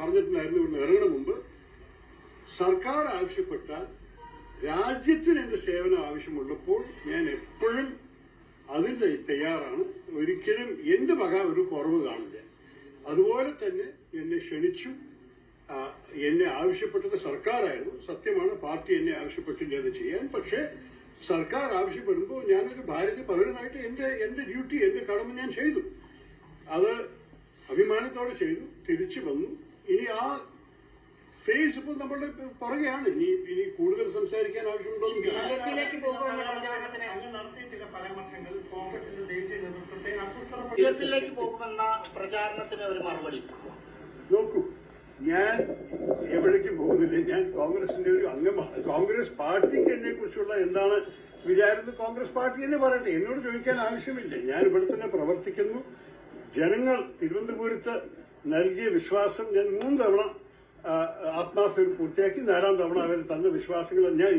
പറഞ്ഞിട്ടുണ്ടായിരുന്നു ഇവിടുന്ന് ഇറങ്ങുന്ന മുമ്പ് സർക്കാർ ആവശ്യപ്പെട്ടാൽ രാജ്യത്തിന് എന്റെ സേവനം ആവശ്യമുള്ളപ്പോൾ ഞാൻ എപ്പോഴും അതിന് തയ്യാറാണ്. ഒരിക്കലും എന്റെ വക ഒരു കുറവ് കാണില്ല. അതുപോലെ തന്നെ എന്നെ ക്ഷണിച്ചു. എന്നെ ആവശ്യപ്പെട്ടത് സർക്കാരായിരുന്നു. സത്യമാണ്, പാർട്ടി എന്നെ ആവശ്യപ്പെട്ടില്ല അത് ചെയ്യാൻ. പക്ഷേ സർക്കാർ ആവശ്യപ്പെടുമ്പോൾ ഞാനൊരു ഭാരതീയ പൗരനായിട്ട് എന്റെ ഡ്യൂട്ടി, എന്റെ കടമ ഞാൻ ചെയ്തു. അത് അഭിമാനത്തോടെ ചെയ്തു. തിരിച്ചു വന്നു. ഇനി ആ ഫേസ് ഇപ്പോൾ നമ്മളുടെ പുറകെയാണ്. ഇനി കൂടുതൽ സംസാരിക്കാൻ ആവശ്യമുണ്ടോ? ബിജെപിയിലേക്ക് പോകുമെന്ന പ്രചാരണത്തിന് ഒരു മറുപടി. നോക്കൂ, ഞാൻ എവിടേക്കും പോകുന്നില്ല. ഞാൻ കോൺഗ്രസിന്റെ ഒരു അംഗമാണ്. കോൺഗ്രസ് പാർട്ടിക്ക് എന്നെ കുറിച്ചുള്ള എന്താണ് വിചാരം കോൺഗ്രസ് പാർട്ടി തന്നെ പറയട്ടെ. എന്നോട് ചോദിക്കാൻ ആവശ്യമില്ല. ഞാൻ ഇവിടെ തന്നെ പ്രവർത്തിക്കുന്നു. ജനങ്ങൾ തിരുവനന്തപുരത്ത് നൽകിയ വിശ്വാസം ഞാൻ 3 തവണ ആത്മാർത്ഥം പൂർത്തിയാക്കി. 4ാം തവണ അവർ തന്ന വിശ്വാസങ്ങൾ ഞാൻ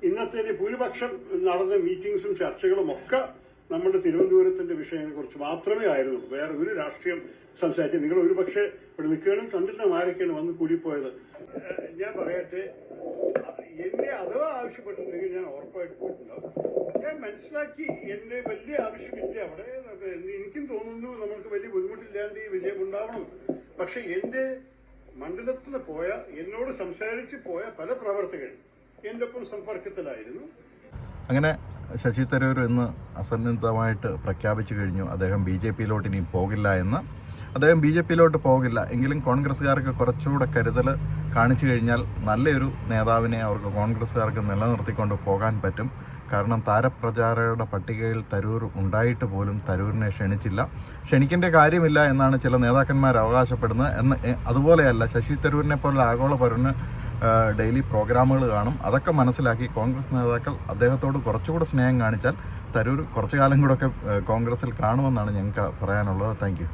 ഇന്നത്തെ ഭൂരിപക്ഷം നടന്ന മീറ്റിംഗ്സും ചർച്ചകളും ഒക്കെ നമ്മുടെ തിരുവനന്തപുരത്തിന്റെ വിഷയങ്ങളെ കുറിച്ച് മാത്രമേ ആയിരുന്നു. വേറെ ഒരു രാഷ്ട്രീയം സംസാരിച്ചു. നിങ്ങൾ ഒരു പക്ഷേ ഇവിടെ നിൽക്കുകയാണെങ്കിൽ കണ്ടിട്ട് ആരൊക്കെയാണ് വന്ന് കൂടിപ്പോയത്. ഞാൻ പറയട്ടെ, എന്നെ അഥവാ ആവശ്യപ്പെട്ടിട്ടുണ്ടെങ്കിൽ ഞാൻ ഉറപ്പായിട്ട് പോയിട്ടുണ്ടാവും. ഞാൻ മനസ്സിലാക്കി എന്റെ വലിയ ആവശ്യമില്ല അവിടെ. എനിക്കും തോന്നുന്നു നമ്മൾക്ക് വലിയ ബുദ്ധിമുട്ടില്ലാണ്ട് ഈ വിജയം ഉണ്ടാവണം. പക്ഷെ എന്റെ മണ്ഡലത്തിൽ പോയ, എന്നോട് സംസാരിച്ച് പോയ പല പ്രവർത്തകരും എന്റെ ഒപ്പം സമ്പർക്കത്തിലായിരുന്നു. അങ്ങനെ ശശി തരൂർ ഇന്ന് അസന്നിഗ്ധമായിട്ട് പ്രഖ്യാപിച്ചു കഴിഞ്ഞു അദ്ദേഹം BJP-യിലോട്ട് ഇനി പോകില്ല എന്ന്. അദ്ദേഹം BJP-യിലോട്ട് പോകില്ല എങ്കിലും കോൺഗ്രസ്സുകാർക്ക് കുറച്ചുകൂടെ കരുതൽ കാണിച്ചു കഴിഞ്ഞാൽ നല്ലൊരു നേതാവിനെ അവർക്ക് കോൺഗ്രസ്സുകാർക്ക് നിലനിർത്തിക്കൊണ്ട് പോകാൻ പറ്റും. കാരണം താരപ്രചാരകരുടെ പട്ടികയിൽ തരൂർ ഉണ്ടായിട്ട് പോലും തരൂരിനെ ക്ഷണിച്ചില്ല. ക്ഷണിക്കേണ്ട കാര്യമില്ല എന്നാണ് ചില നേതാക്കന്മാർ അവകാശപ്പെടുന്നത്. അതുപോലെയല്ല, ശശി തരൂരിനെ പോലുള്ള ആഗോള പൗരന് ഡെയിലി പ്രോഗ്രാമുകൾ കാണും. അതൊക്കെ മനസ്സിലാക്കി കോൺഗ്രസ് നേതാക്കൾ അദ്ദേഹത്തോട് കുറച്ചുകൂടെ സ്നേഹം കാണിച്ചാൽ തരൂർ കുറച്ചു കാലം കൂടെയൊക്കെ കോൺഗ്രസിൽ കാണുമെന്നാണ് ഞങ്ങൾക്ക് പറയാനുള്ളത്. Thank you.